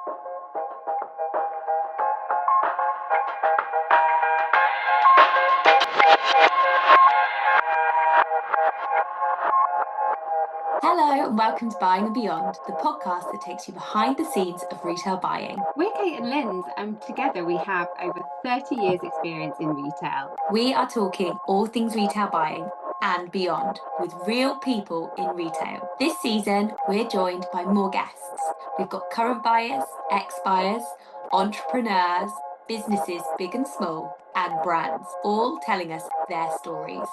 Hello and welcome to Buying and Beyond, the podcast that takes you behind the scenes of retail buying. We're Kate and Linz, and together we have over 30 years experience in retail. We are talking all things retail buying and beyond with real people in retail. This season, we're joined by more guests. We've got current buyers, ex-buyers, entrepreneurs, businesses big and small, and brands, all telling us their stories,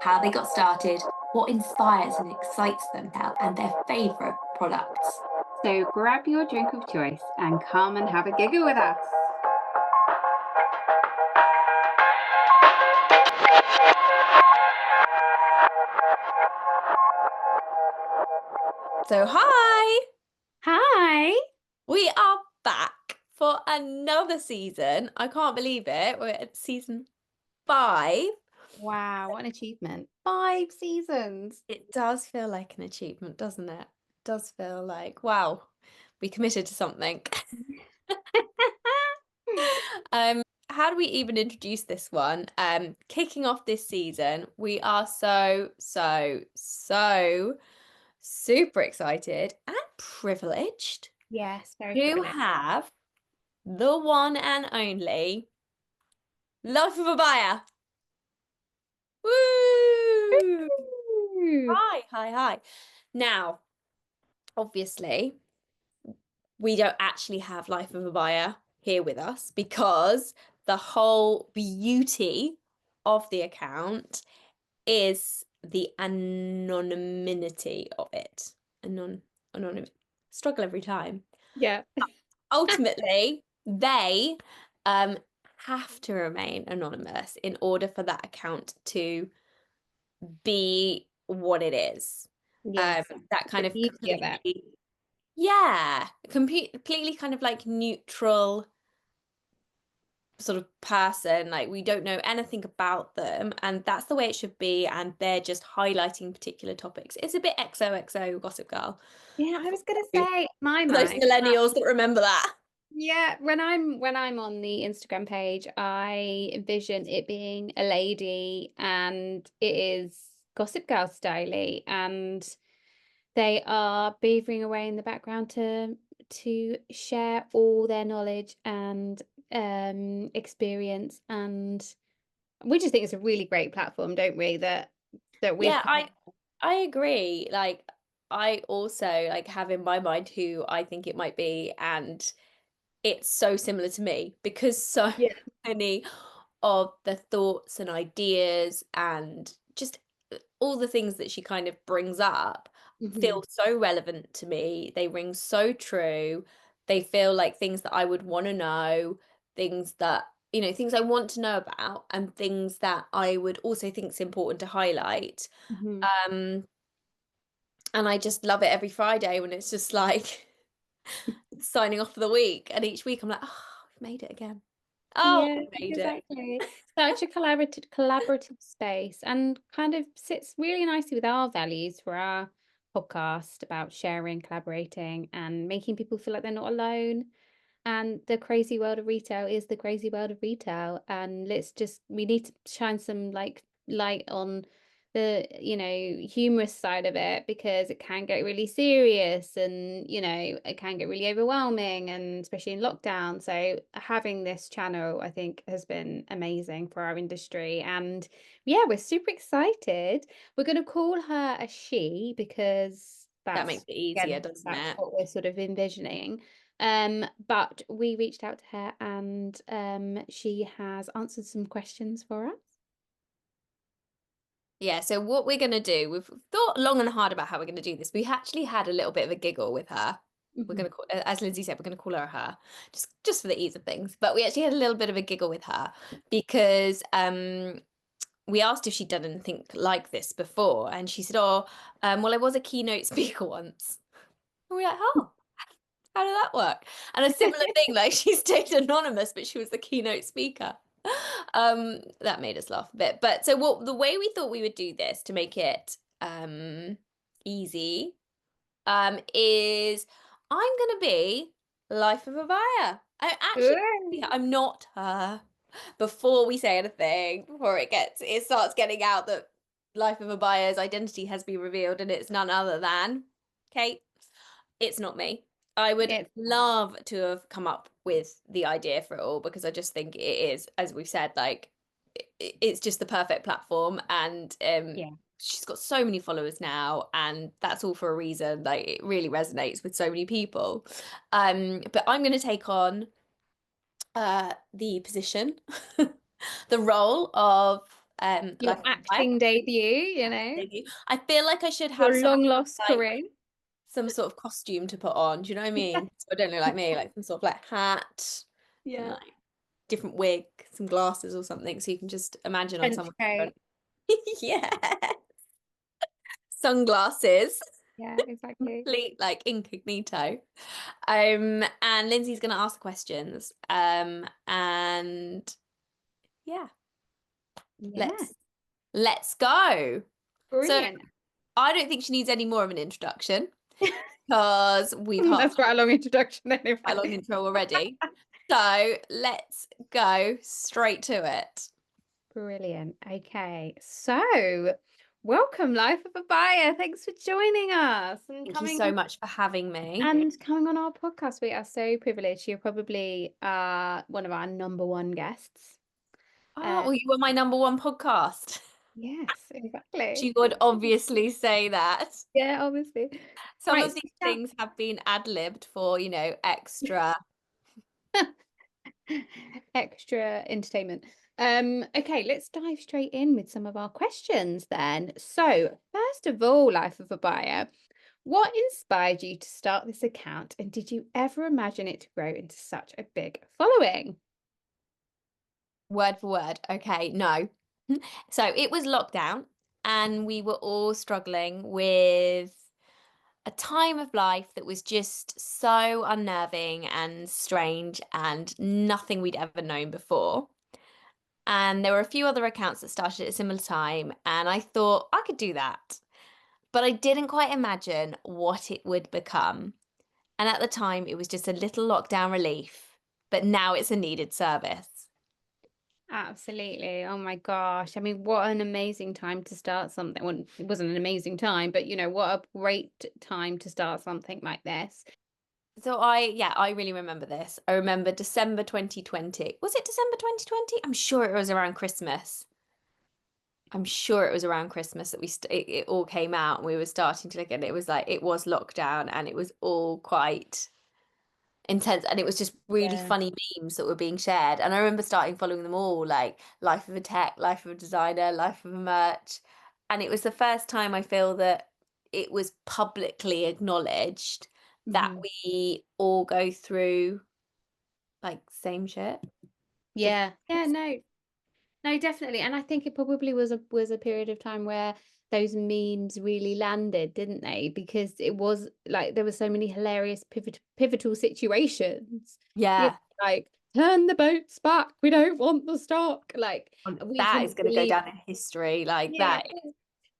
how they got started, what inspires and excites them now, and their favourite products. So grab your drink of choice and come and have a giggle with us. So hi! Hi! We are back for another season. I can't believe it. We're at season 5. Wow, what an achievement. 5 seasons. It does feel like an achievement, doesn't it? It does feel like, wow, we committed to something. How do we even introduce this one? Kicking off this season, we are so super excited and privileged Yes, very to privileged. have the one and only Life of a Buyer. Woo! Hi. Now, obviously, we don't actually have Life of a Buyer here with us because the whole beauty of the account is the anonymity of it. Anonymity. Struggle every time. Yeah. Ultimately, they have to remain anonymous in order for that account to be what it is. Yes. That kind The of beauty of it. completely, completely kind of like neutral sort of person. Like we don't know anything about them, and that's the way it should be. And they're just highlighting particular topics. It's a bit XOXO Gossip Girl. Yeah, I was gonna say, my For those mind. millennials that remember that. Yeah, when I'm on the Instagram page, I envision it being a lady and it is Gossip Girl styly, and they are beavering away in the background to share all their knowledge and experience, and we just think it's a really great platform, don't we? That we Yeah, I agree. Like I also like have in my mind who I think it might be, and it's so similar to me because so Yeah. many of the thoughts and ideas and just all the things that she kind of brings up feel so relevant to me. They ring so true. They feel like things that I would want to know, things that, things I want to know about, and things that I would also think is important to highlight. Um, and I just love it every Friday when it's just like signing off for the week. And each week I'm like, oh, we've made it again. Oh, Yeah, we made it. exactly. Such a collaborative space, and kind of sits really nicely with our values for our podcast about sharing, collaborating, and making people feel like they're not alone. And the crazy world of retail is the crazy world of retail. And we need to shine some light on the, humorous side of it, because it can get really serious and, it can get really overwhelming, and especially in lockdown. So having this channel, I think, has been amazing for our industry. And yeah, we're super excited. We're going to call her a she because That makes it easier, doesn't that's it? what we're sort of envisioning. But we reached out to her, and she has answered some questions for us. Yeah, so what we're going to do, we've thought long and hard about how we're going to do this. We actually had a little bit of a giggle with her. We're going to call, as Lindsay said, we're going to call her her, just for the ease of things. But we actually had a little bit of a giggle with her because we asked if she'd done anything like this before, and she said, "Oh, well, I was a keynote speaker once." And we're like, "Oh, how did that work?" And a similar thing, like she stayed anonymous, but she was the keynote speaker. That made us laugh a bit. But so the way we thought we would do this to make it easy is I'm gonna be Life of a buyer. Ooh. I'm not her. Before we say anything, before it starts getting out that Life of a Buyer's identity has been revealed and it's none other than Kate. It's not me. I would It's love to have come up with the idea for it all because I just think it is, as we've said, like it's just the perfect platform, and yeah, she's got so many followers now, and that's all for a reason. Like it really resonates with so many people. But I'm going to take on the position, the role of your Life of a Buyer. acting debut, I feel like I should have your some long lost like career. some sort of costume to put on. Do you know what I mean? So I don't look like me, like some sort of like hat and Yeah. like different wig, some glasses or something, so you can just imagine I'm Trench someone coat. different. Yeah. Sunglasses, Yeah, exactly. complete like incognito. And Lindsay's gonna ask questions. And yeah, Yeah. let's go. So Brilliant. I don't think she needs any more of an introduction because we've had That's quite a long introduction quite a long anyway. intro already. So let's go straight to it. Brilliant. Okay. So, welcome, Life of a Buyer. Thanks for joining us Thank you so much for having me. and coming on our podcast. We are so privileged. You're probably one of our number one guests. Oh, Uh, well, you were my number one podcast. yes, exactly. She would obviously say that. Yeah, obviously. Some Right. of these things have been ad-libbed for, extra. Extra entertainment. Okay, let's dive straight in with some of our questions then. So, first of all, Life of a Buyer, what inspired you to start this account and did you ever imagine it to grow into such a big following? Word for word. Okay, no. So it was lockdown and we were all struggling with a time of life that was just so unnerving and strange and nothing we'd ever known before. And there were a few other accounts that started at a similar time, and I thought I could do that. But I didn't quite imagine what it would become. And at the time, it was just a little lockdown relief, but now it's a needed service. Absolutely. Oh my gosh. I mean, what an amazing time to start something. Well, it wasn't an amazing time, but what a great time to start something like this. So I really remember this. I remember December 2020. Was it December 2020? I'm sure it was around Christmas. I'm sure it was around Christmas that it all came out and we were starting to look at it. It was like it was lockdown and it was all quite intense, and it was just really Yeah. funny memes that were being shared, and I remember starting following them all, like Life of a Tech, Life of a Designer, Life of a Merch, and it was the first time I feel that it was publicly acknowledged that Hmm. we all go through like same shit, different Yeah. Yeah, things. no. No, definitely. And I think it probably was a period of time where those memes really landed, didn't they? Because it was like there were so many hilarious pivotal situations. You know, Yeah. like turn the boats back. We don't want the stock. Like we That is couldn't going to go believe. down in history, like Yeah. that.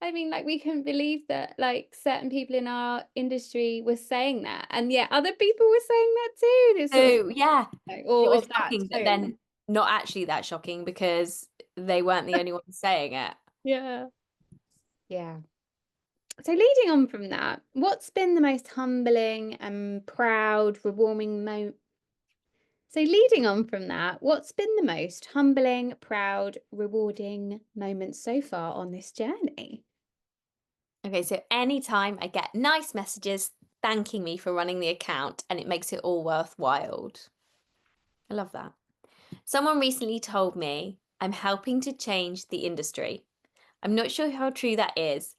I mean, like we couldn't believe that like certain people in our industry were saying that. And yeah, other people were saying that too. This sort of Oh yeah, it or was of that shocking, but tone. then not actually that shocking because they weren't the only ones saying it. Yeah. Yeah. So leading on from that, what's been the most humbling and proud, rewarding moment? So leading on from that, what's been the most humbling, proud, rewarding moment so far on this journey? Okay, so anytime I get nice messages thanking me for running the account and it makes it all worthwhile. I love that. Someone recently told me I'm helping to change the industry. I'm not sure how true that is,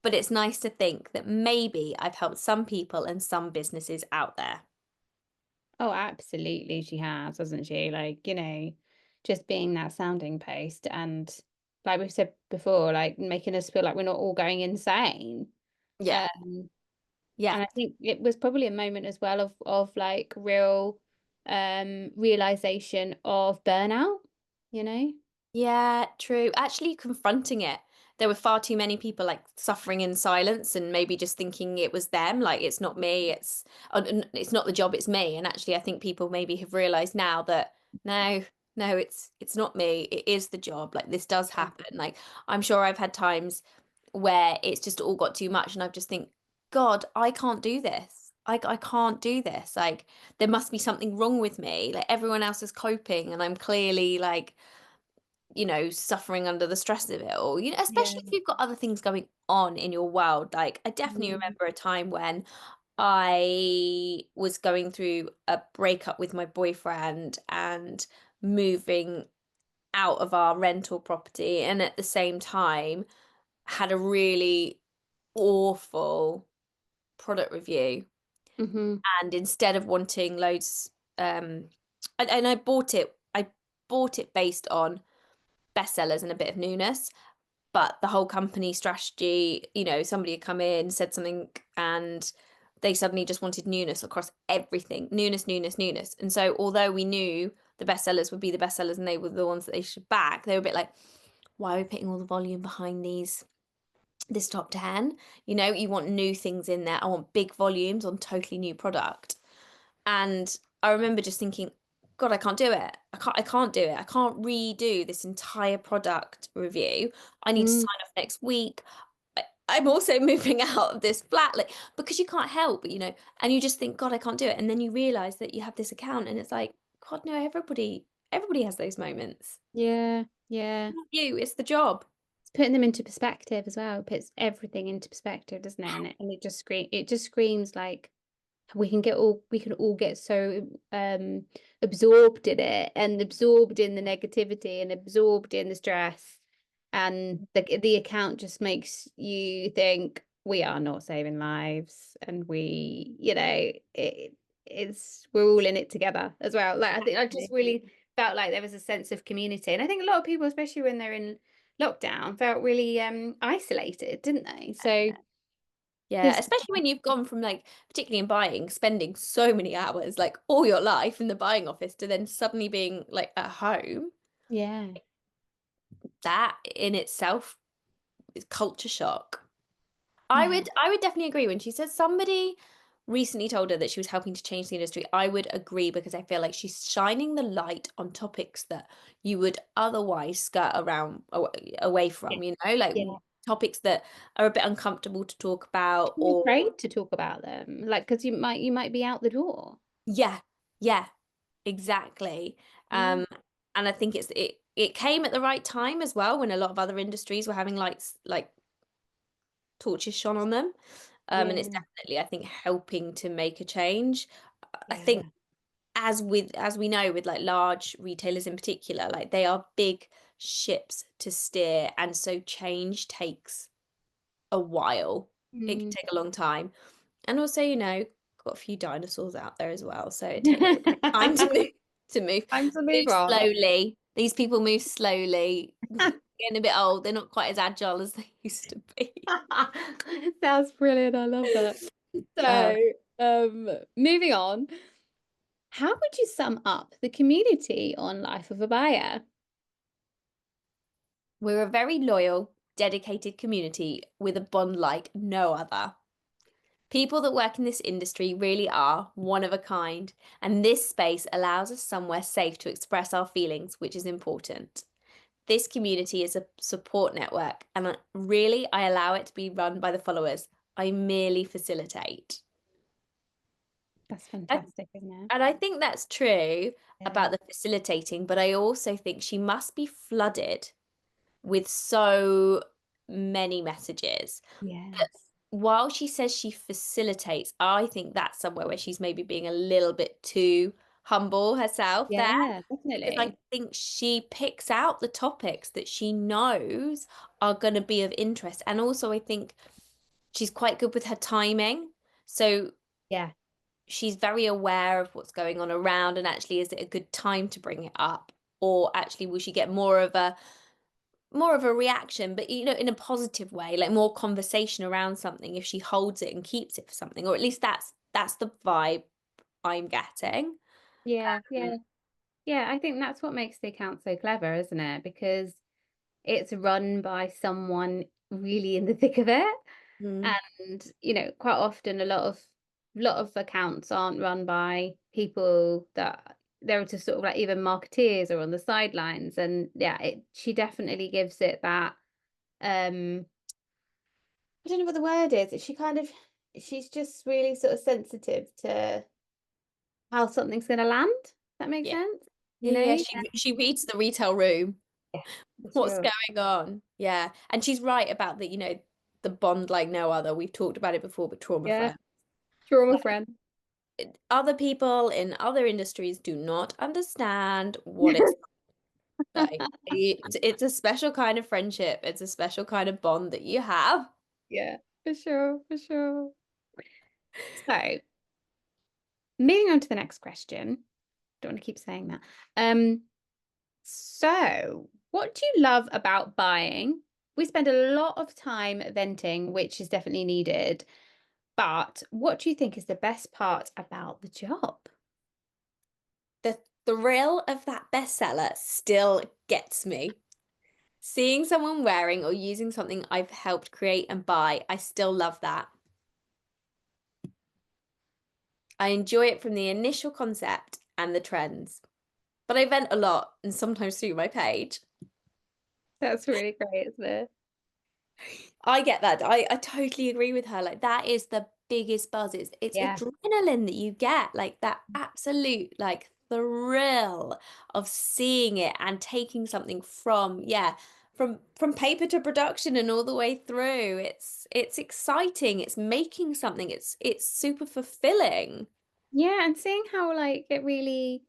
but it's nice to think that maybe I've helped some people and some businesses out there. Oh, absolutely, she has, hasn't she? Like, just being that sounding post and like we've said before, like making us feel like we're not all going insane. Yeah, Um, yeah, and I think it was probably a moment as well of like real realization of burnout, you know? yeah, true. Actually confronting it. there were far too many people like suffering in silence and maybe just thinking it was them, like it's not me, it's not the job, it's me. And actually, I think people maybe have realized now that no, no, it's not me, it is the job. Like this does happen. Like I'm sure I've had times where it's just all got too much and I've just think, God, I can't do this. I can't do this. Like there must be something wrong with me. Like everyone else is coping and I'm clearly like, suffering under the stress of it all. Yeah. Especially if you've got other things going on in your world. Like I definitely Mm. remember a time when I was going through a breakup with my boyfriend and moving out of our rental property, and at the same time had a really awful product review. Mm-hmm. And instead of wanting loads, and I bought it based on bestsellers and a bit of newness. But the whole company strategy, somebody had come in, said something, and they suddenly just wanted newness across everything. Newness, newness, newness. And so although we knew the bestsellers would be the bestsellers and they were the ones that they should back, they were a bit like, why are we putting all the volume behind this top 10? You want new things in there. I want big volumes on totally new product. And I remember just thinking, God, I can't do it. I can't do it. I can't redo this entire product review. I need to Mm. sign off next week. I'm also moving out of this flat, like because you can't help, and you just think, God, I can't do it. And then you realize that you have this account and it's like, God, no, everybody has those moments. Yeah. Yeah. Not you, it's the job. It's putting them into perspective as well. It puts everything into perspective, doesn't it? And it just screams like we can all get so absorbed in it and absorbed in the negativity and absorbed in the stress, and the account just makes you think we are not saving lives, and it's we're all in it together as well. Like I just really felt like there was a sense of community, and I think a lot of people, especially when they're in lockdown, felt really isolated, didn't they? So Yeah, this especially when you've gone from like, particularly in buying, spending so many hours, like all your life in the buying office to then suddenly being like at home, yeah. that in itself is culture shock. I Yeah. would I would definitely agree when she said somebody recently told her that she was helping to change the industry. I would agree because I feel like she's shining the light on topics that you would otherwise skirt around away Yeah. from, like Yeah. topics that are a bit uncomfortable to talk about You're or afraid to talk about them, like because you might be out the door. yeah, yeah, exactly. Yeah. And I think it came at the right time as well when a lot of other industries were having like torches shone on them. And it's Yeah. definitely, I think, helping to make a change. I think Yeah. as we know with like large retailers in particular, like they are big ships to steer, and so change takes a while. It can Mm. take a long time. And also, got a few dinosaurs out there as well, so it takes a little bit of time to move to move Time to move move on. slowly. These people move slowly, getting a bit old. They're not quite as agile as they used to be. Sounds brilliant. I love that. Uh, So, moving on, how would you sum up the community on Life of a Buyer? we're a very loyal, dedicated community with a bond like no other. People that work in this industry really are one of a kind, and this space allows us somewhere safe to express our feelings, which is important. This community is a support network, and really, I allow it to be run by the followers. I merely facilitate. That's I- fantastic, isn't it? And I think that's true Yeah. about the facilitating, but I also think she must be flooded with so many messages. But Yes. while she says she facilitates, I think that's somewhere where she's maybe being a little bit too humble herself there. Yeah, Because I definitely. think she picks out the topics that she knows are going to be of interest. And also, I think she's quite good with her timing. So Yeah. she's very aware of what's going on around. And actually, is it a good time to bring it up? Or actually, will she get more of a reaction, but in a positive way, like more conversation around something if she holds it and keeps it for something, or at least that's the vibe I'm getting. Yeah. Um, Yeah. Yeah. I think that's what makes the account so clever, isn't it? Because it's run by someone really in the thick of it. Mm. And, quite often a lot of accounts aren't run by people that they're just sort of like either marketeers or on the sidelines. And yeah, she definitely gives it that I don't know what the word is. She's just really sort of sensitive to how something's gonna land. That makes Yeah. sense? You Yeah, yeah. know? She reads the retail room. Yeah, for What's sure. going on? Yeah. And she's right about the bond like no other. We've talked about it before, but trauma Yeah, friend. trauma Like friend. other people in other industries do not understand what it's like. It's a special kind of friendship. It's a special kind of bond that you have. Yeah, for sure, for sure. So, moving on to the next question. Don't want to keep saying that. So what do you love about buying? We spend a lot of time venting, which is definitely needed. But what do you think is the best part about the job? The thrill of that bestseller still gets me. Seeing someone wearing or using something I've helped create and buy, I still love that. I enjoy it from the initial concept and the trends. But I vent a lot and sometimes through my page. That's really great, isn't it? I get that. I totally agree with her. Like that is the biggest buzz. It's Yeah. adrenaline that you get, like that absolute like thrill of seeing it and taking something from, yeah, from paper to production and all the way through. It's exciting. It's making something. It's super fulfilling. Yeah, and seeing how like it really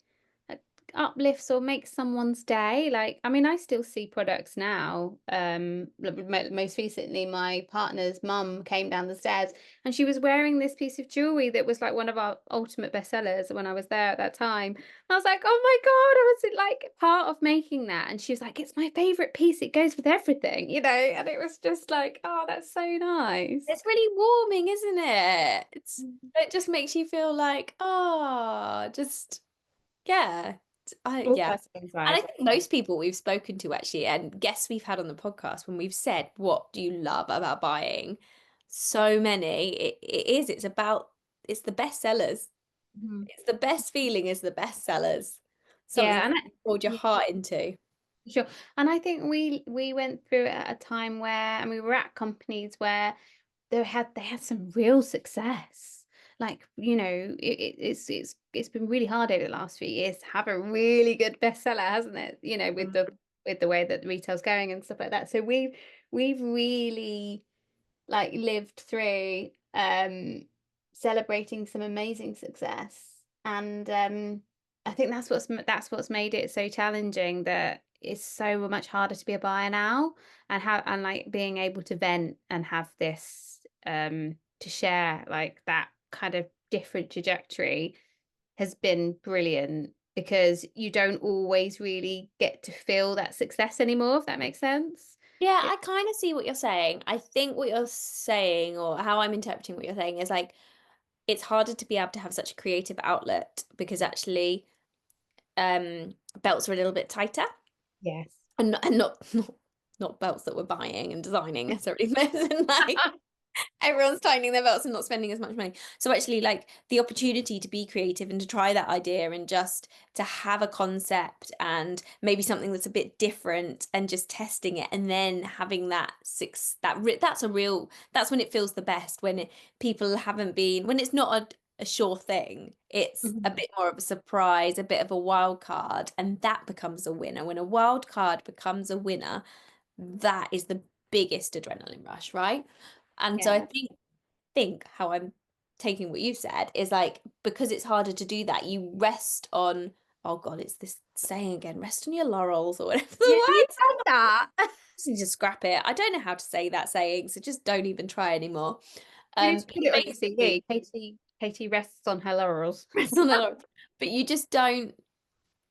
like, uplifts or makes someone's day. Like, I mean, I still see products now. Most recently, my partner's mum came down the stairs and she was wearing this piece of jewelry that was like one of our ultimate bestsellers when I was there at that time. I was like, oh my God, I was like part of making that. And she was like, it's my favorite piece. It goes with everything, and it was just like, oh, that's so nice. It's really warming, isn't it? It just makes you feel like, oh, just yeah. All Yeah. first And I inside. think most people we've spoken to actually, and guests we've had on the podcast, when we've said, what do you love about buying? So many, it's the best sellers. Mhm. It's the best feeling is the best sellers. Something Yeah, that and you poured your yeah. heart into. Sure. And I think we went through it at a time where, and we were at companies where they had some real success. Like, it's been really hard over the last few years to have a really good bestseller, hasn't it? With Mm. the way that retail's going and stuff like that. So we've really like lived through celebrating some amazing success. And I think that's what's made it so challenging, that it's so much harder to be a buyer now, and like being able to vent and have this to share like that kind of different trajectory has been brilliant, because you don't always really get to feel that success anymore, if that makes sense. Yeah, It, I kind of see what you're saying. I think what you're saying, or how I'm interpreting what you're saying, is like it's harder to be able to have such a creative outlet because actually belts are a little bit tighter yes. and not belts that we're buying and designing necessarily and like everyone's tightening their belts and not spending as much money. So actually like the opportunity to be creative and to try that idea and just to have a concept and maybe something that's a bit different and just testing it and then having that that's when it feels the best, when people haven't been, when it's not a sure thing, it's a Mhm. bit more of a surprise, a bit of a wild card, and that becomes a winner. When a wild card becomes a winner, that is the biggest adrenaline rush, right? And so I Yeah. think how I'm taking what you've said is like because it's harder to do that, you rest on, oh God, it's this saying again, rest on your laurels or whatever Yeah, the you word. said that. Just need to scrap it. I don't know how to say that saying, so just don't even try anymore. You need to But put you it on your basically CV. Katy rests on her laurels. rest on the laurels, but you just don't.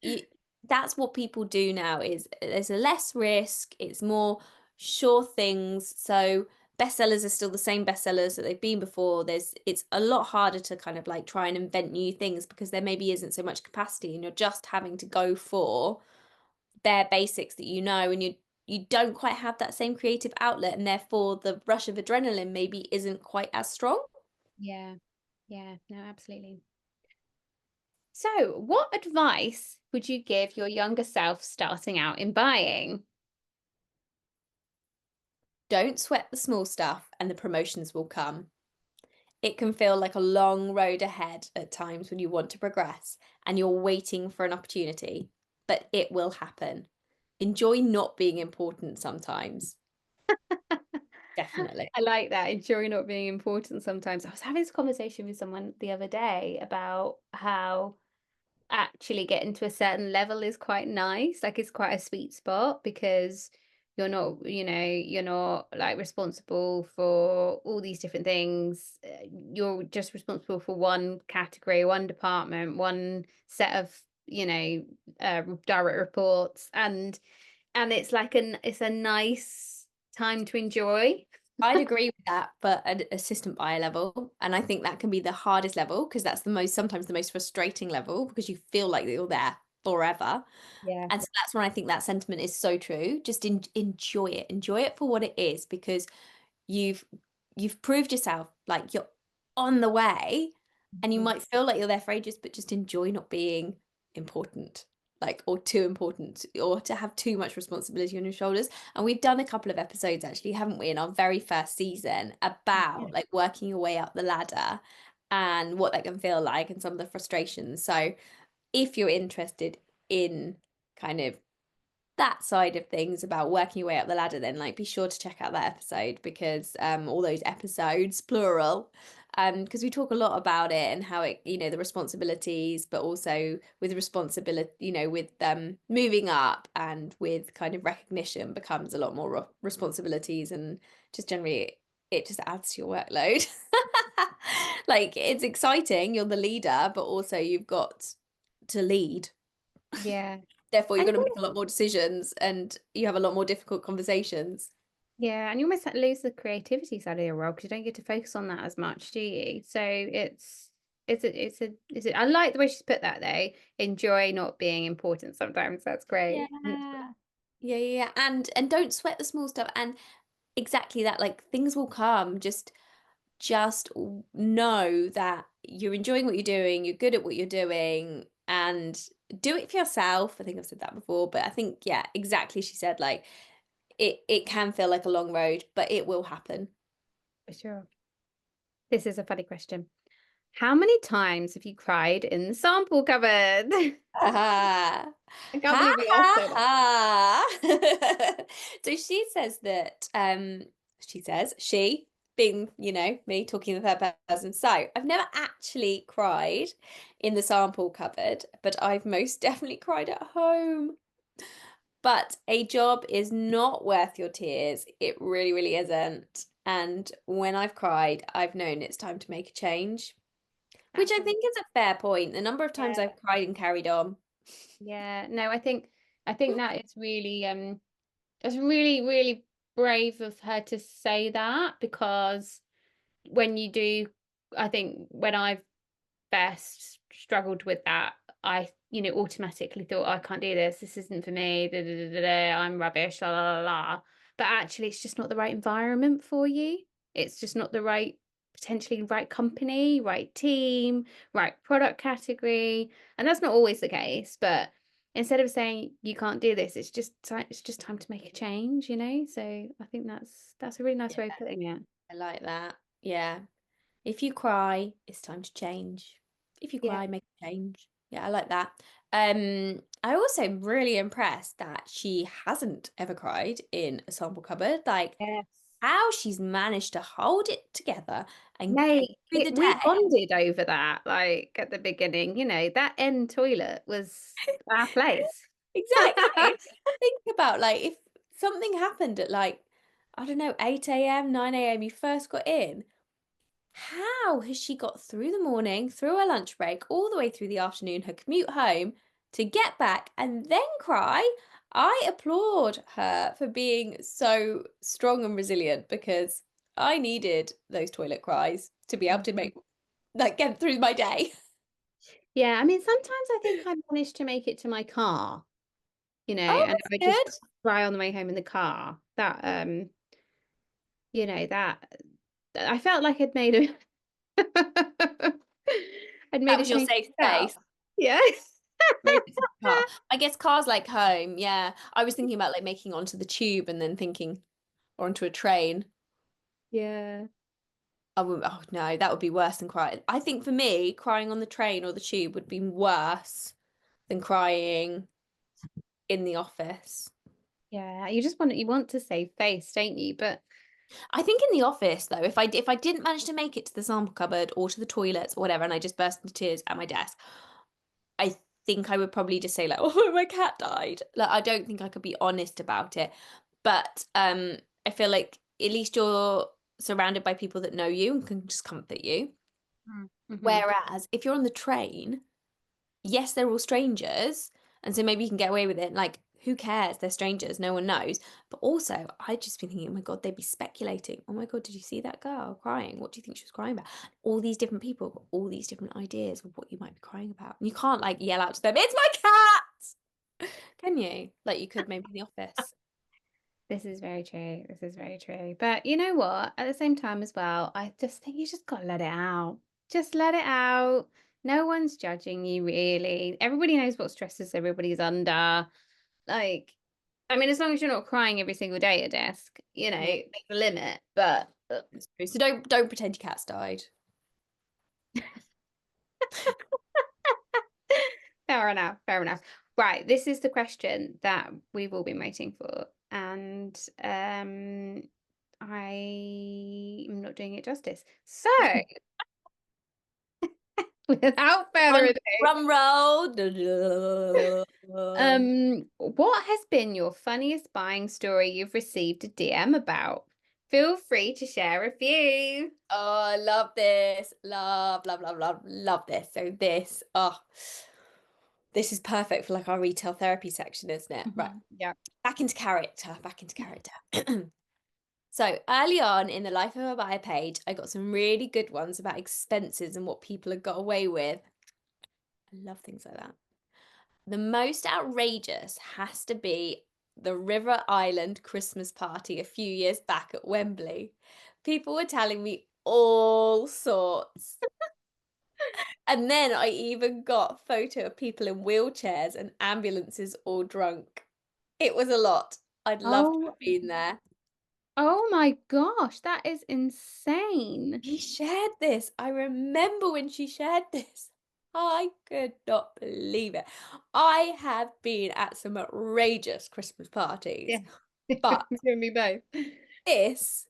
You, that's what people do now is there's a less risk, it's more sure things. So bestsellers are still the same bestsellers that they've been before. It's a lot harder to kind of like try and invent new things because there maybe isn't so much capacity and you're just having to go for bare basics that and you don't quite have that same creative outlet, and therefore the rush of adrenaline maybe isn't quite as strong. Yeah. Yeah. No, absolutely. So, what advice would you give your younger self starting out in buying? Don't sweat the small stuff, and the promotions will come. It can feel like a long road ahead at times when you want to progress and you're waiting for an opportunity, but it will happen. Enjoy not being important sometimes. Definitely. I like that. Enjoy not being important sometimes. I was having this conversation with someone the other day about how actually getting to a certain level is quite nice. Like it's quite a sweet spot because you're not, you're not like responsible for all these different things. You're just responsible for one category, one department, one set of, direct reports, and it's like it's a nice time to enjoy. I'd agree with that, but at assistant buyer level, and I think that can be the hardest level because that's sometimes the most frustrating level because you feel like you're there forever. Yeah. And so that's when I think that sentiment is so true. Just enjoy it for what it is because you've you've proved yourself, like you're on the way, and you Mhm. might feel like you're there for ages, but just enjoy not being important, like, or too important, or to have too much responsibility on your shoulders. And we've done a couple of episodes actually, haven't we, in our very first season Yeah. about like working your way up the ladder and what that can feel like and some of the frustrations. So if you're interested in kind of that side of things about working your way up the ladder, then like be sure to check out that episode because all those episodes plural, because we talk a lot about it and how it, the responsibilities, but also with responsibility, with moving up and with kind of recognition becomes a lot more responsibilities, and just generally it just adds to your workload. Like it's exciting, you're the leader, but also you've got to lead. Yeah. Therefore, you're And going to make a lot more decisions and you have a lot more difficult conversations. yeah, and you almost like lose the creativity side of your role because you don't get to focus on that as much, do you? So I like the way she's put that though. Enjoy not being important sometimes. That's Yeah. great. Yeah. And don't sweat the small stuff. And exactly that, like things will come. Just know that you're enjoying what you're doing, you're good at what you're doing, and do it for yourself. I think I've said that before, but I think, yeah, exactly. She said like it can feel like a long road, but it will happen. For sure. This is a funny question. How many times have you cried in the sample cupboard? Ha I can't ha believe we asked ha her that. ha. So she says that she being, me talking in the third person. So I've never actually cried in the sample cupboard, but I've most definitely cried at home. But a job is not worth your tears. It really, really isn't. And when I've cried, I've known it's time to make a change, which That's I a think is a fair point. The number of times yeah, I've cried and carried on. yeah. No, I think that is really it's really, really brave of her to say that because when you do, I think when I've first struggled with that, I, automatically thought, "Oh, I can't do this. This isn't for me. Da, da, da, da, da, I'm rubbish, la, la, la, la." But actually, it's just not the right environment for you. It's just not the potentially right company, right team, right product category. And that's not always the case. But instead of saying you can't do this, it's just time to make a change, So I think that's a really nice way of putting it. I like that. Yeah. If you cry, it's time to change. If you Yeah. cry, make a change. Yeah, I like that. I also am really impressed that she hasn't ever cried in a sample cupboard. Like Yes. how she's managed to hold it together and get Mate, through the we day. bonded over that, like at the beginning, that end toilet was our place. Exactly. Think about like if something happened at like, I don't know, 8 a.m., 9 a.m., you first got in. How has she got through the morning, through her lunch break, all the way through the afternoon, her commute home to get back and then cry? I applaud her for being so strong and resilient because I needed those toilet cries to be able to Mhm. make like get through my day. Yeah, I mean, sometimes I think I managed to make it to my car, and Oh, I would that's just good. cry on the way home in the car. That that I felt like I'd That made a was your change safe myself. space. Yeah. Maybe it's a car. I guess cars like home. Yeah. I was thinking about like making onto the tube and then thinking or onto a train. Yeah. Oh no, that would be worse than crying. I think for me, crying on the train or the tube would be worse than crying in the office. Yeah. You want to save face, don't you? But I think in the office though, if I didn't manage to make it to the sample cupboard or to the toilets or whatever, and I just burst into tears at my desk, I think I would probably just say like, "Oh, my cat died." Like I don't think I could be honest about it. But I feel like at least you're surrounded by people that know you and can just comfort you. mm-hmm. Whereas if you're on the train, yes, they're all strangers, and so maybe you can get away with it. Like, who cares? They're strangers, no one knows. But also, I'd just be thinking, oh my God, they'd be speculating. Oh my God, did you see that girl crying? What do you think she was crying about? All these different people got all these different ideas of what you might be crying about. And you can't like yell out to them, it's my cat! Can you? Like you could maybe in the office. This is very true. This is very true. But you know what? At the same time as well, I just think you just got to let it out. Just let it out. No one's judging you really. Everybody knows what stresses everybody's under. Like, I mean, as long as you're not crying every single day at desk, Yeah. there's a limit. But That's true. So don't pretend your cat's died. fair enough. Fair enough. Right. This is the question that we've all been waiting for. And I'm not doing it justice. So, without further Drum, ado, drum roll. what has been your funniest buying story you've received a DM about? Feel free to share a few. Oh, I love this. Love this. So this is perfect for like our retail therapy section, isn't it? Right. Yeah. Back into character, back into character. So early on in the Life of a Buyer page, I got some really good ones about expenses and what people have got away with. I love things like that. The most outrageous has to be the River Island Christmas party a few years back at Wembley. People were telling me all sorts. And then I even got a photo of people in wheelchairs and ambulances all drunk. It was a lot. I'd love to Oh, have been there. oh my gosh, that is insane. She shared this. I remember when she shared this. I could not believe it. I have been at some outrageous Christmas parties, Yeah. but You and me both. this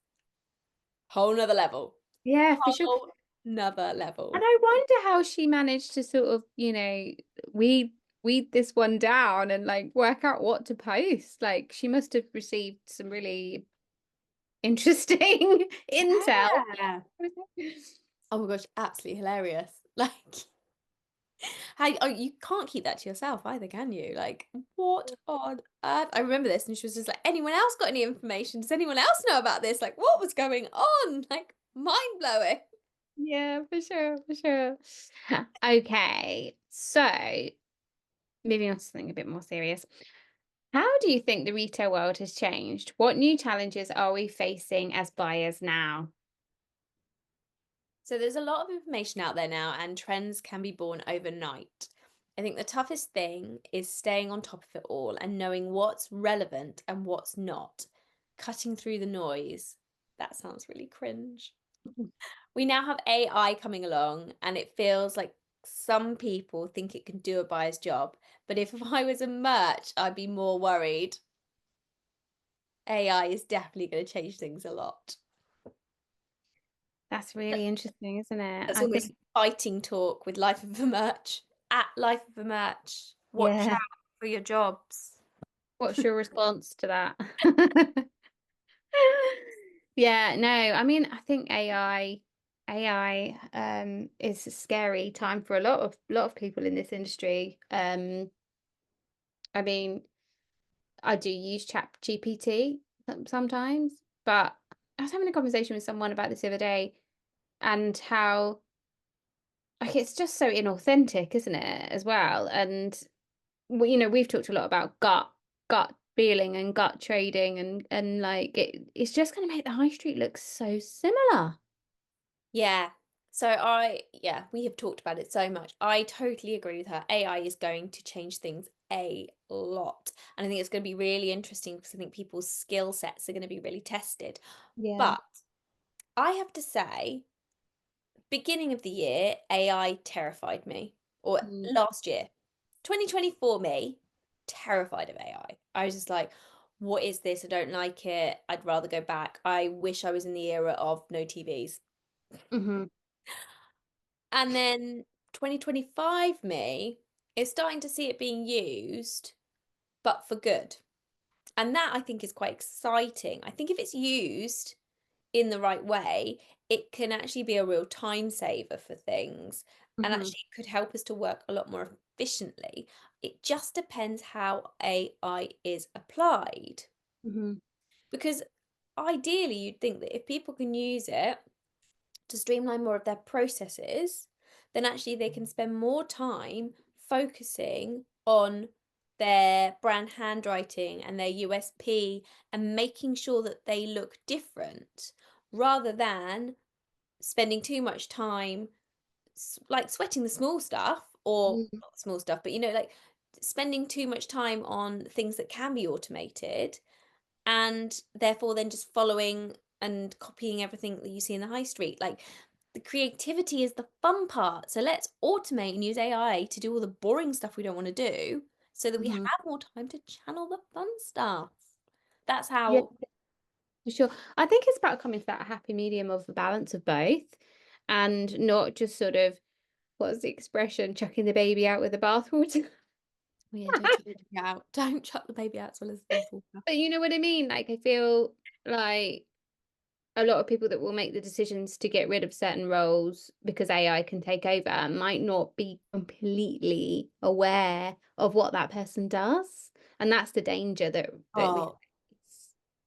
whole nother level. Yeah, for sure. Whole nother And level. I wonder how she managed to sort of, weed weed this one down and like work out what to post. Like she must have received some really interesting intel. Yeah. Oh my gosh, absolutely hilarious. Like how you can't keep that to yourself either, can you? Like, what on earth? I remember this, and she was just like, "Anyone else got any information? Does anyone else know about this? Like, what was going on? Like, mind blowing." Yeah, for sure, for sure. Okay, so moving on to something a bit more serious. How do you think the retail world has changed? What new challenges are we facing as buyers now? So there's a lot of information out there now, and trends can be born overnight. I think the toughest thing is staying on top of it all and knowing what's relevant and what's not, cutting through the noise. That sounds really cringe. We now have AI coming along, and it feels like some people think it can do a buyer's job. But if I was a merch, I'd be more worried. AI is definitely going to change things a lot. That's really interesting, isn't it? That's I almost think, fighting talk with Life of a Merch. At Life of a Merch, watch yeah. out for your jobs. What's your response to that? Yeah, no, I mean, I think AI is a scary time for a lot of people in this industry. I mean, I do use Chat GPT sometimes, but I was having a conversation with someone about this the other day and how like it's just so inauthentic, isn't it, as well? And we've talked a lot about gut gut feeling and gut trading and like it's just going to make the high street look so similar. Yeah. So yeah, we have talked about it so much. I totally agree with her. AI is going to change things a lot. And I think it's going to be really interesting because I think people's skill sets are going to be really tested. Yeah. But I have to say, beginning of the year, AI terrified me. Or Mm. last year, 2024 me, terrified of AI. I was just like, what is this? I don't like it. I'd rather go back. I wish I was in the era of no TVs. Hmm. And then 2025 me is starting to see it being used, but for good. And that I think is quite exciting. I think if it's used in the right way, it can actually be a real time saver for things. And Hmm. actually it could help us to work a lot more efficiently. It just depends how AI is applied. Hmm. Because ideally, you'd think that if people can use it to streamline more of their processes, then actually they can spend more time focusing on their brand handwriting and their USP and making sure that they look different rather than spending too much time like sweating the small stuff or not small stuff, but like spending too much time on things that can be automated and therefore then just following and copying everything that you see in the high street. Like the creativity is the fun part. So let's automate and use AI to do all the boring stuff we don't want to do so that we have Hmm. more time to channel the fun stuff. That's Yeah, how, for sure. I think it's about coming to that happy medium of the balance of both and not just sort of what's the expression, chucking the baby out with the bathwater. oh yeah, don't chuck the baby out. Don't chuck the baby out as well as the bathwater. But you know what I mean? Like I feel like a lot of people that will make the decisions to get rid of certain roles because AI can take over might not be completely aware of what that person does. And that's the danger that we Oh,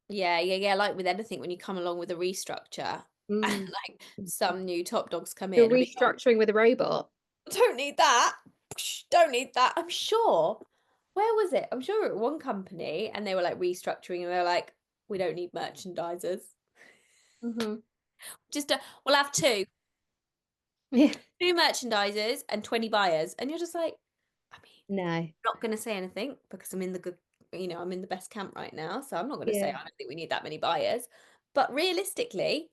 yeah, yeah, yeah. Like with anything, when you come along with a restructure and mm. like some new top dogs come You're in and be like, restructuring with a robot. don't need that. Don't need that. I'm sure. Where was it? I'm sure at one company and they were like restructuring and they were like, we don't need merchandisers. Hmm. We'll have Yeah. two merchandisers and 20 buyers. And you're just like, I mean, No. I'm not going to say anything because I'm in the good, I'm in the best camp right now. So I'm not going to say I Yeah. don't think we need that many buyers. But realistically,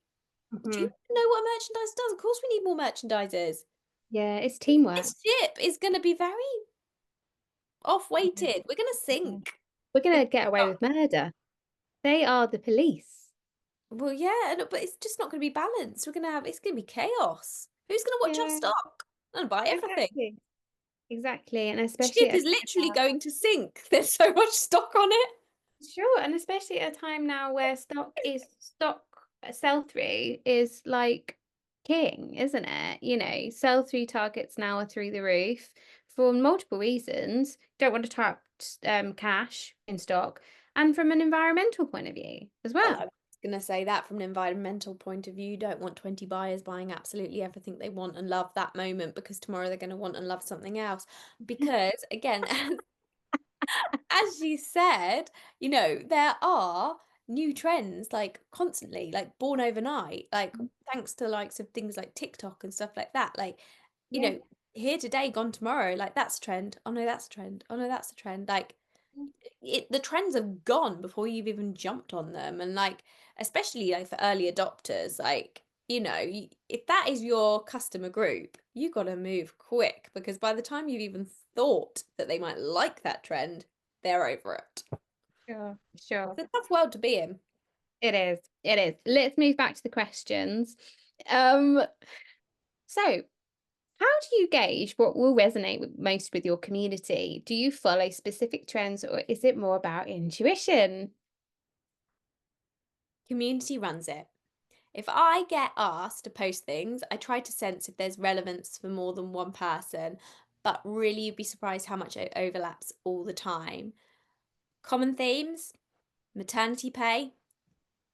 do you Hmm. know what a merchandiser does? Of course we need more merchandisers. Yeah, it's teamwork. This ship is going to be very Yeah. off-weighted. We're going to Yeah. sink. We're If gonna get away with murder. They are the police. Well, yeah, but it's just not going to be balanced. It's going to be chaos. Who's going to watch our Yeah, stock and buy everything? exactly. Exactly. And especially Ship at is literally going to sink. There's so much stock on it. sure, and especially at a time now where stock sell through is like king, isn't it? You know, sell through targets now are through the roof for multiple reasons. Don't want to trap cash in stock, and from an environmental point of view as Well, I well. was going to say that from an environmental point of view, you don't want 20 buyers buying absolutely everything they want and love that moment because tomorrow they're going to want and love something else. Because again, as you said, there are new trends like constantly, like born overnight, like thanks to likes of things like TikTok and stuff like that. Like, you Yeah. know, here today, gone tomorrow, like that's a trend. Oh no, that's a trend. Oh no, that's a trend. Like the trends have gone before you've even jumped on them. And like, especially like for early adopters, like, if that is your customer group, you got to move quick because by the time you've even thought that they might like that trend, they're over it. Sure, sure. It's a tough world to be in. It is. It is. Let's move back to the questions. Um, so how do you gauge what will resonate most with your community? Do you follow specific trends or is it more about intuition? Community runs it. If I get asked to post things, I try to sense if there's relevance for more than one person, but really you'd be surprised how much it overlaps all the time. Common themes: maternity pay,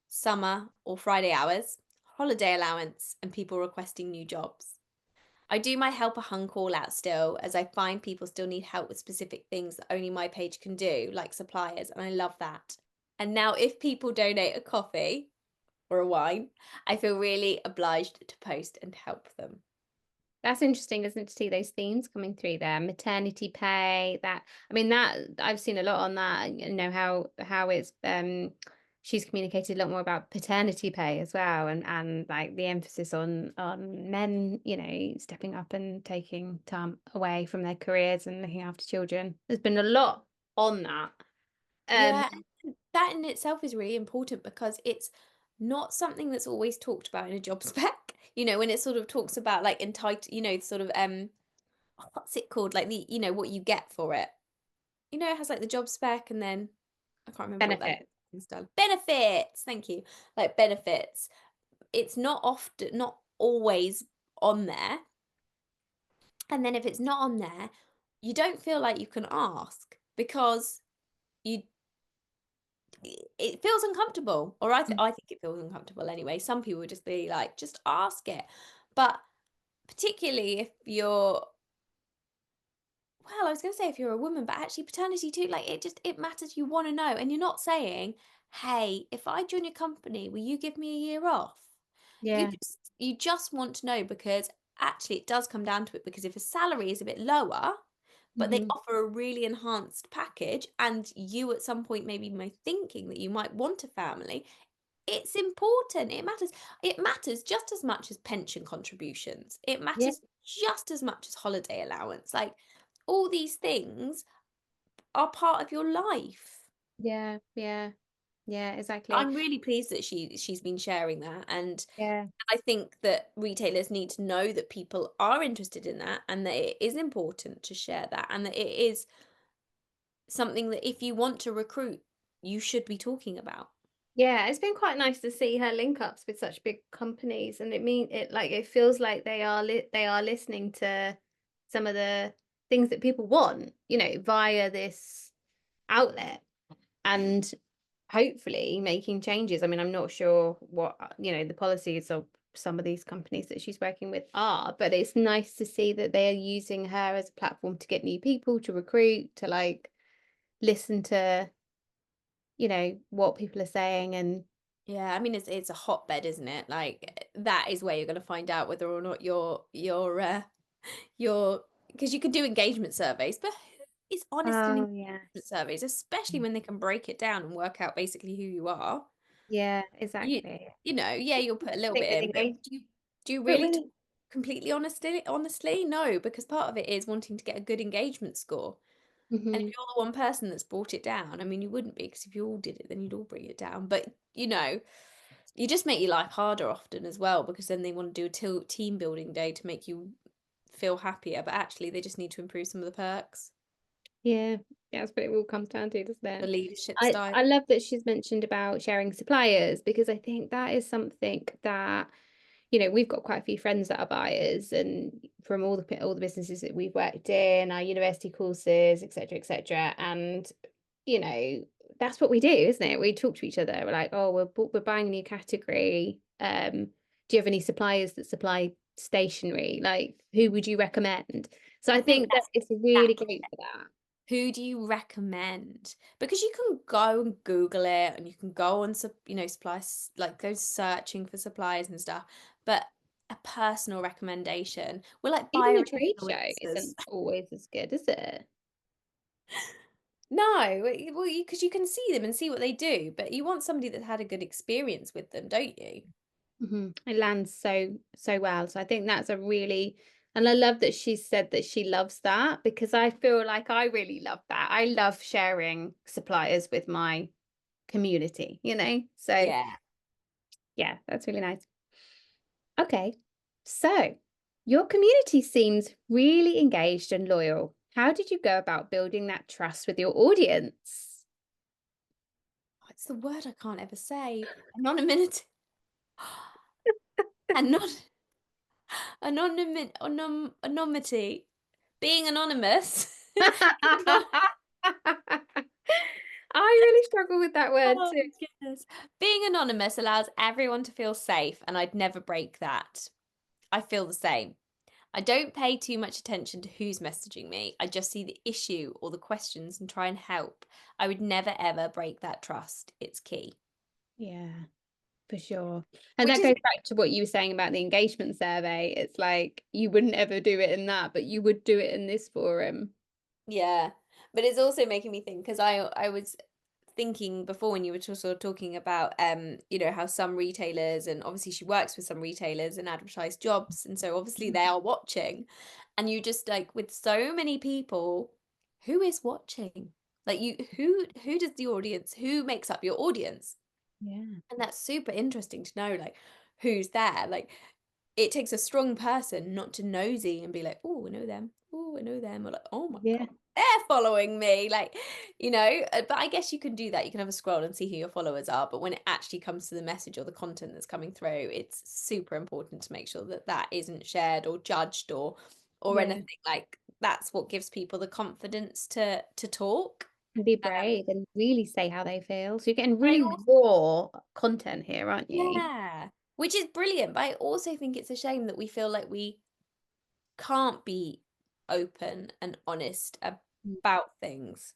summer or Friday hours, holiday allowance, and people requesting new jobs. I do my help a hun call out still, as I find people still need help with specific things that only my page can do, like suppliers, and I love that. And now if people donate a coffee or a wine, I feel really obliged to post and help them. That's interesting, isn't it, to see those themes coming through there? Maternity pay, that I mean that I've seen a lot on that, you know, how it's she's communicated a lot more about paternity pay as well, and like the emphasis on men, you know, stepping up and taking time away from their careers and looking after children. There's been a lot on that. Um Yeah, and that in itself is really important because it's not something that's always talked about in a job spec. When it sort of talks about like entitled, sort of what's it called? Like what you get for it. It has like the job spec and then I can't remember what that Benefit. is done. Benefits, thank you. Like benefits. It's not always on there. And then if it's not on there, you don't feel like you can ask because you it feels uncomfortable. Or I think it feels uncomfortable anyway. Some people would just be like, just ask it. But particularly if you're well, I was going to say if you're a woman, but actually paternity too, like it matters. You want to know. And you're not saying, hey, if I join your company, will you give me a year off? Yeah. You just want to know because actually it does come down to it because if a salary is a bit lower, but they Hmm. offer a really enhanced package and you at some point maybe may thinking that you might want a family, it's important. It matters just as much as pension contributions. It Yeah. matters just as much as holiday allowance. Like all these things are part of your life. Yeah. Yeah. Yeah, exactly. I'm really pleased that she's been sharing that, and Yeah. I think that retailers need to know that people are interested in that and that it is important to share that and that it is something that if you want to recruit, you should be talking about. Yeah, it's been quite nice to see her link ups with such big companies, and it feels like they are listening to some of the things that people want, you know, via this outlet, and hopefully making changes. I mean, I'm not sure what, you know, the policies of some of these companies that she's working with are, but it's nice to see that they are using her as a platform to get new people, to recruit, to like listen to, you know, what people are saying. And Yeah, I mean it's a hotbed, isn't it? Like that is where you're going to find out whether or not you're because you could do engagement surveys, but who is honest in oh engagement yes. surveys, especially when they can break it down and work out basically who you are. Yeah, You exactly. yeah, you'll put a little Stick with bit in, but engagement. do you But really when completely honestly? No, because part of it is wanting to get a good engagement score. And if Mhm. you're the one person that's brought it down, I mean, you wouldn't be because if you all did it, then you'd all bring it down. But you just make your life harder often as well because then they want to do a team building day to make you feel happier. But actually, they just need to improve some of the perks, Yeah, yeah, that's what it all comes down to, doesn't the it? leadership style. I love that she's mentioned about sharing suppliers, because I think that is something that, you know, we've got quite a few friends that are buyers, and from all the businesses that we've worked in, our university courses, etc., etc. And you know, that's what we do, isn't it? We talk to each other. We're like, oh, we're buying a new category. Do you have any suppliers that supply stationery? Like, who would you recommend? So I I think think that that's it's really exactly great for that. who do you recommend? Because you can go and Google it and you can go on, supplies, like go searching for suppliers and stuff. But a personal recommendation, we're like Even buyer a trade show influencers. isn't always as good, is it? No, well, because you can see them and see what they do, but you want somebody that's had a good experience with them, don't you? It lands so well. So I think that's a really, and I love that she said that she loves that, because I feel like I really love that. I love sharing suppliers with my community, you know? So Yeah. yeah, that's really nice. Okay. So your community seems really engaged and loyal. How did you go about building that trust with your audience? It's the word I can't ever say. Anonymity. Anon anonymity. Being anonymous. I really struggle with that word Oh too. goodness. Being anonymous allows everyone to feel safe, and I'd never break that. I feel the same. I don't pay too much attention to who's messaging me. I just see the issue or the questions and try and help. I would never ever break that trust. It's key. Yeah, for sure. And Which that is goes back to what you were saying about the engagement survey. It's like you wouldn't ever do it in that, but you would do it in this forum. yeah, but it's also making me think because I was thinking before when you were sort of talking about how some retailers, and obviously she works with some retailers and advertise jobs, and so obviously they are watching, and you just like with so many people, who is watching? Like who does the audience, who makes up your audience? Yeah. And that's super interesting to know, like who's there. Like it takes a strong person not to nosy and be like, oh, I know them. Oh, I know them. Or like, oh my Yeah. God, they're following me. Like, but I guess you can do that. You can have a scroll and see who your followers are. But when it actually comes to the message or the content that's coming through, it's super important to make sure that that isn't shared or judged or Yeah. anything. Like that's what gives people the confidence to talk. And be Um, brave and really say how they feel. So you're getting I really also, raw content here, aren't you? yeah, which is brilliant. But I also think it's a shame that we feel like we can't be open and honest Mm. about things,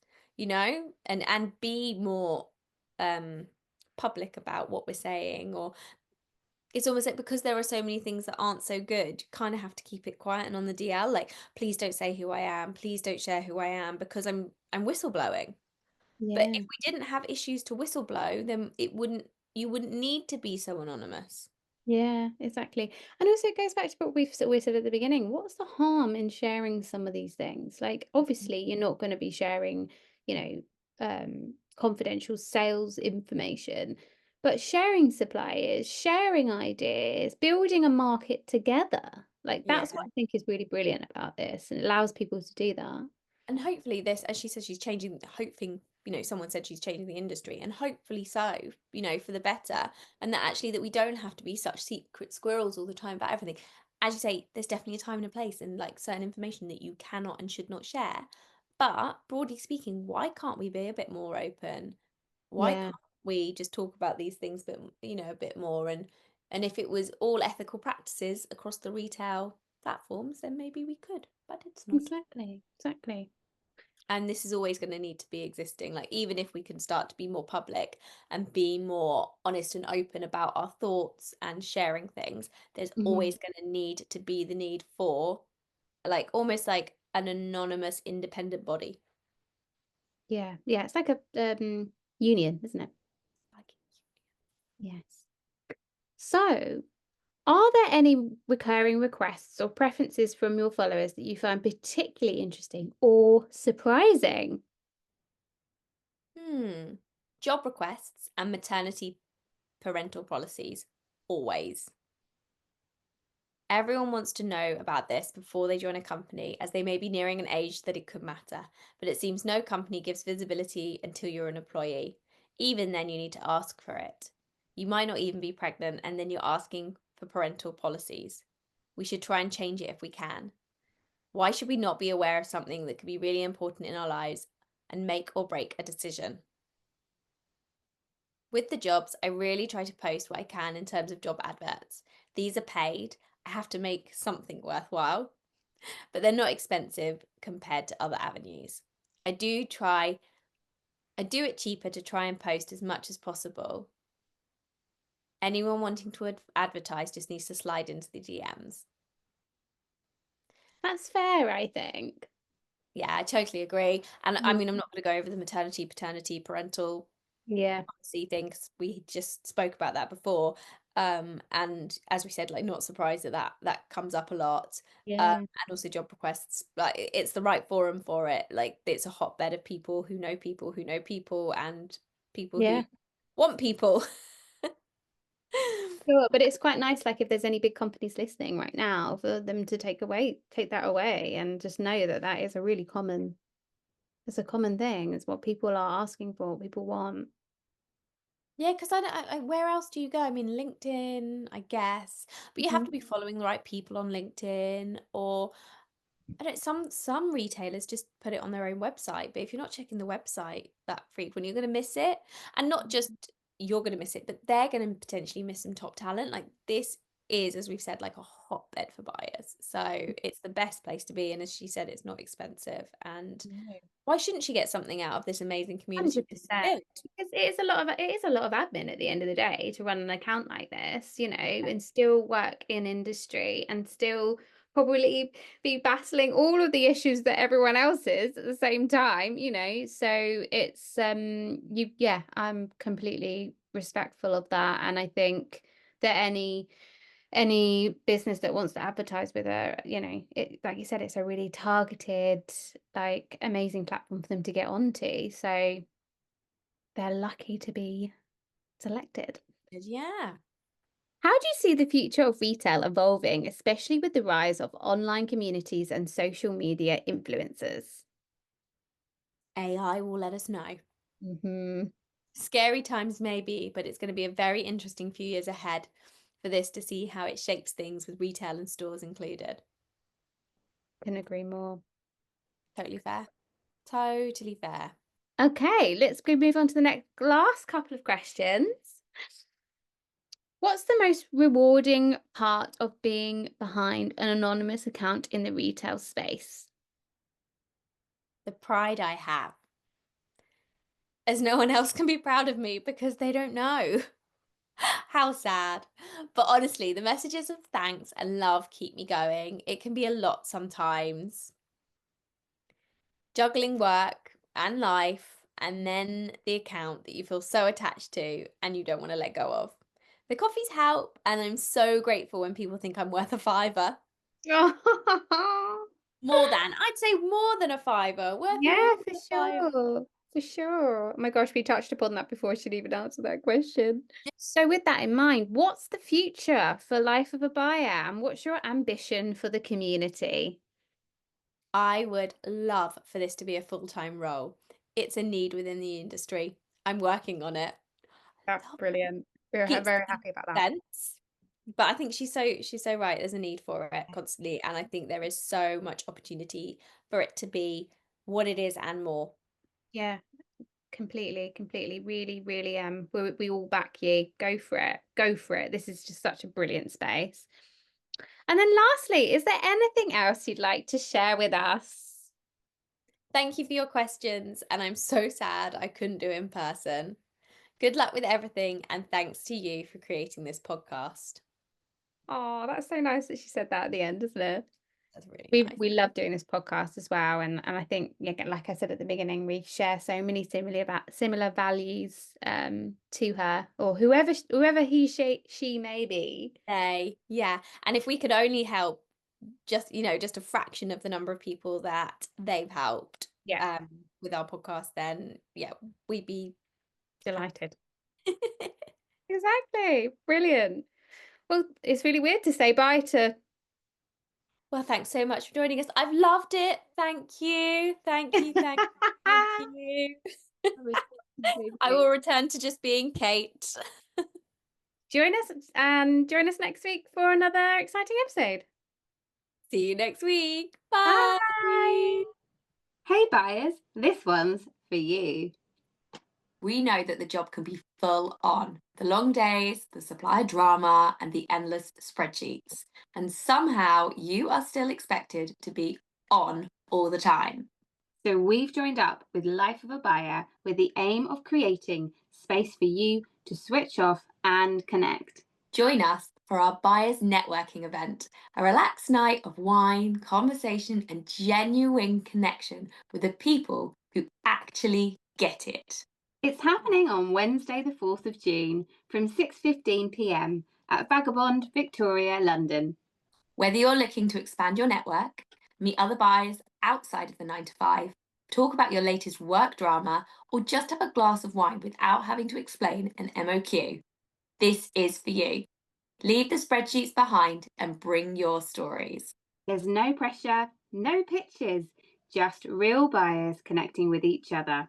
and be more um public about what we're saying. Or it's almost like because there are so many things that aren't so good, you kind of have to keep it quiet and on the DL, like please don't say who I am, please don't share who I am, because I'm whistleblowing. But if Yeah. we didn't have issues to whistleblow, then you wouldn't need to be so anonymous. Yeah, exactly. And also it goes back to what we said at the beginning. What's the harm in sharing some of these things? Like obviously you're not going to be sharing, confidential sales information, but sharing suppliers, sharing ideas, building a market together. Like Yeah. that's what I think is really brilliant about this and it allows people to do that. And hopefully this, as she says, she's changing, hoping, someone said she's changing the industry, and hopefully so, for the better. And that actually that we don't have to be such secret squirrels all the time about everything. As you say, there's definitely a time and a place and like certain information that you cannot and should not share. But broadly speaking, why can't we be a bit more open? Why Yeah, can't we just talk about these things, but a bit more? And if it was all ethical practices across the retail platforms, then maybe we could, but it's not. exactly. Exactly. And this is always going to need to be existing, like even if we can start to be more public and be more honest and open about our thoughts and sharing things, there's Mhm. always going to need to be the need for like almost like an anonymous independent body. Yeah. Yeah. It's like a union, isn't it? Like, Yes. So are there any recurring requests or preferences from your followers that you find particularly interesting or surprising? job requests and maternity parental policies, always. Everyone wants to know about this before they join a company, as they may be nearing an age that it could matter, but it seems no company gives visibility until you're an employee. Even then, you need to ask for it. You might not even be pregnant, and then you're asking for parental policies. We should try and change it if we can. Why should we not be aware of something that could be really important in our lives and make or break a decision? With the jobs, I really try to post what I can in terms of job adverts. These are paid. I have to make something worthwhile, but they're not expensive compared to other avenues. I do try, I do it cheaper to try and post as much as possible. Anyone wanting to advertise just needs to slide into the DMs. That's fair, I think. Yeah, I totally agree. And I Yeah. mean, I'm not going to go over the maternity, paternity, parental Yeah. policy thing because we just spoke about that before. And as we said, like not surprised that that comes up a lot. Yeah. And also job requests, like it's the right forum for it. Like it's a hotbed of people who know people who know people and people who Yeah. want people. Sure, but it's quite nice, like if there's any big companies listening right now, for them to take that away and just know that that is a really common, it's a common thing. It's what people are asking for, what people want. Yeah, because I don't. Where else do you go? I mean, LinkedIn, I guess, but you have Mhm. to be following the right people on LinkedIn, or I don't. Some retailers just put it on their own website, but if you're not checking the website that frequent, you're going to miss it, and not just you're going to miss it, but they're going to potentially miss some top talent. Like this is, as we've said, like a hotbed for buyers. So it's the best place to be. And as she said, it's not expensive. And No. why shouldn't she get something out of this amazing community? 100%. Because it is a lot of admin at the end of the day to run an account like this, you know, and still work in industry and still probably be battling all of the issues that everyone else is at the same time, you know. So it's I'm completely respectful of that. And I think that any business that wants to advertise with her, you know, it, like you said, it's a really targeted, like, amazing platform for them to get onto. So they're lucky to be selected. Yeah. How do you see the future of retail evolving, especially with the rise of online communities and social media influencers? AI will let us know. Hmm. Scary times maybe, but it's going to be a very interesting few years ahead for this to see how it shapes things with retail and stores included. Couldn't agree more. Totally fair. Totally fair. Okay, let's go move on to the next last couple of questions. What's the most rewarding part of being behind an anonymous account in the retail space? The pride I have, as no one else can be proud of me because they don't know. How sad. But honestly, the messages of thanks and love keep me going. It can be a lot sometimes. Juggling work and life, and then the account that you feel so attached to and you don't want to let go of. The coffees help, and I'm so grateful when people think I'm worth a fiver. I'd say more than a fiver, worth more Yeah, for than a fiver. sure. For sure. Oh my gosh, we touched upon that before she'd even answered that question. So, with that in mind, what's the future for Life of a Buyer and what's your ambition for the community? I would love for this to be a full-time role. It's a need within the industry. I'm working on it. That's brilliant. We're Keeps very happy about that. sense. But I think she's so right. There's a need for it constantly, and I think there is so much opportunity for it to be what it is and more. Yeah, completely, completely. Really, really we all back you. Go for it. Go for it. This is just such a brilliant space. And then lastly, is there anything else you'd like to share with us? Thank you for your questions, and I'm so sad I couldn't do it in person. Good luck with everything, and thanks to you for creating this podcast. Oh, that's so nice that she said that at the end, isn't it? That's really We nice. we love doing this podcast as well, and I think, yeah, like I said at the beginning, we share so many similar values to her or whoever she may be. Yeah. And if we could only help just a fraction of the number of people that they've helped Yeah, with our podcast, then yeah, we'd be happy. delighted. Exactly. Brilliant. Well, it's really weird to say bye to. Well, thanks so much for joining us. I've loved it. Thank you. Thank you. Thank you. I will return to just being Kate. Join us next week for another exciting episode. See you next week. Bye. Bye. Hey buyers, this one's for you. We know that the job can be full on. The long days, the supplier drama, and the endless spreadsheets. And somehow you are still expected to be on all the time. So we've joined up with Life of a Buyer with the aim of creating space for you to switch off and connect. Join us for our Buyers Networking event, a relaxed night of wine, conversation, and genuine connection with the people who actually get it. It's happening on Wednesday the 4th of June from 6:15 p.m. at Vagabond, Victoria, London. Whether you're looking to expand your network, meet other buyers outside of the 9 to 5, talk about your latest work drama, or just have a glass of wine without having to explain an MOQ, this is for you. Leave the spreadsheets behind and bring your stories. There's no pressure, no pitches, just real buyers connecting with each other.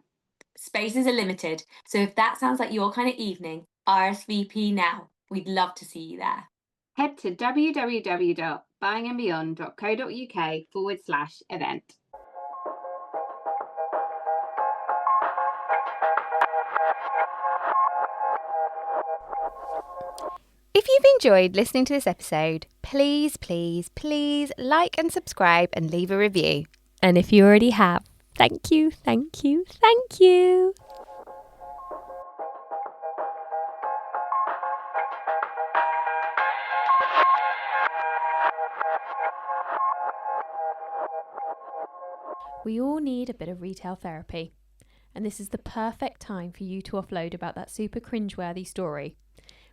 Spaces are limited, so if that sounds like your kind of evening, RSVP now. We'd love to see you there. Head to www.buyingandbeyond.co.uk/event. If If you've enjoyed listening to this episode, please, please, please like and subscribe and leave a review. And if you already have, thank you, thank you, thank you. We all need a bit of retail therapy, and this is the perfect time for you to offload about that super cringeworthy story.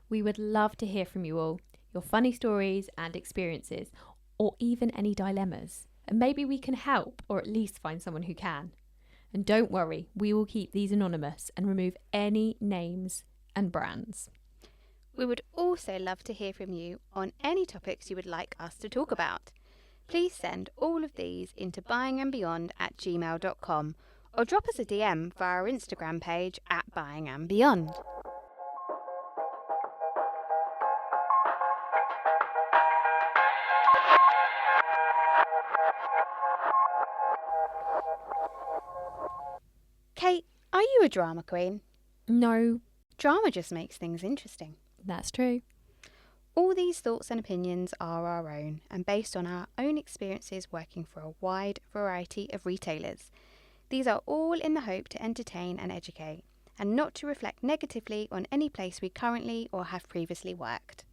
We would love to hear from you all, your funny stories and experiences, or even any dilemmas. And maybe we can help, or at least find someone who can. And don't worry, we will keep these anonymous and remove any names and brands. We would also love to hear from you on any topics you would like us to talk about. Please send all of these into buyingandbeyond@gmail.com or drop us a DM via our Instagram page @buyingandbeyond. Kate, are you a drama queen? No, Drama just makes things interesting. that's true. All these thoughts and opinions are our own and based on our own experiences working for a wide variety of retailers. These are all in the hope to entertain and educate, and not to reflect negatively on any place we currently or have previously worked.